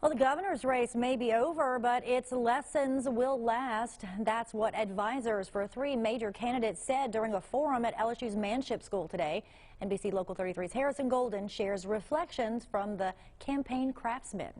Well, the governor's race may be over, but its lessons will last. That's what advisors for three major candidates said during a forum at LSU's Manship School today. NBC Local 33's Harrison Golden shares reflections from the campaign craftsmen.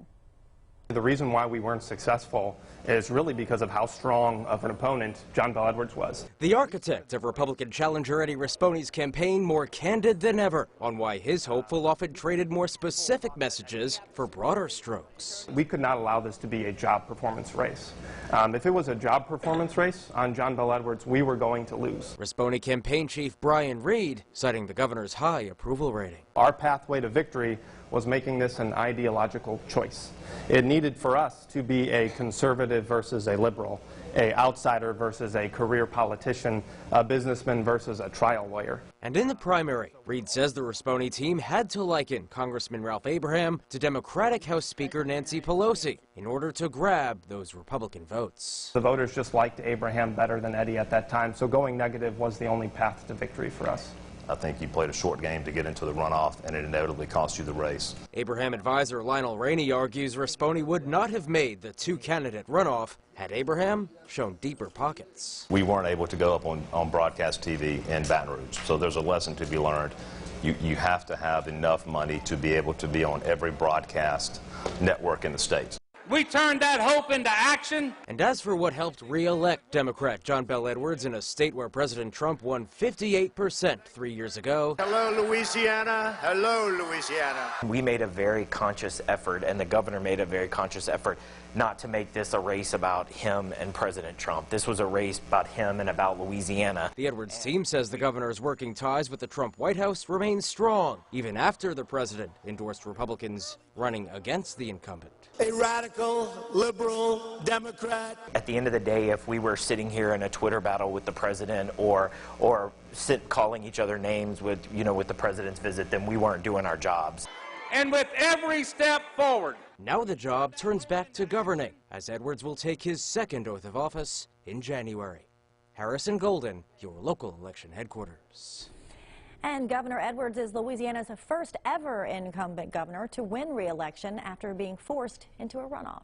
The reason why we weren't successful is really because of how strong of an opponent John Bel Edwards was. The architect of Republican challenger Eddie Rispone's campaign more candid than ever on why his hopeful often traded more specific messages for broader strokes. We could not allow this to be a job performance race. If it was a job performance race on John Bel Edwards, we were going to lose. Rispone campaign chief Brian Reed citing the governor's high approval rating. Our pathway to victory was making this an ideological choice. It needed for us to be a conservative versus a liberal, a outsider versus a career politician, a businessman versus a trial lawyer. And in the primary, Reed says the Rispone team had to liken Congressman Ralph Abraham to Democratic House Speaker Nancy Pelosi in order to grab those Republican votes. The voters just liked Abraham better than Eddie at that time, so going negative was the only path to victory for us. I think you played a short game to get into the runoff, and it inevitably cost you the race. Abraham advisor Lionel Rainey argues Rispone would not have made the two-candidate runoff had Abraham shown deeper pockets. We weren't able to go up on broadcast TV in Baton Rouge, so there's a lesson to be learned. You have to have enough money to be able to be on every broadcast network in the States. We turned that hope into action. And as for what helped re-elect Democrat John Bel Edwards in a state where President Trump won 58% 3 years ago. Hello, Louisiana. Hello, Louisiana. We made a very conscious effort, and the governor made a very conscious effort not to make this a race about him and President Trump. This was a race about him and about Louisiana. The Edwards team says the governor's working ties with the Trump White House remain strong, even after the president endorsed Republicans running against the incumbent. A radical, liberal Democrat. At the end of the day, if we were sitting here in a Twitter battle with the president or calling each other names with the president's visit, then we weren't doing our jobs. And with every step forward, now the job turns back to governing, as Edwards will take his second oath of office in January. Harrison Golden, your local election headquarters. And Governor Edwards is Louisiana's first ever incumbent governor to win re-election after being forced into a runoff.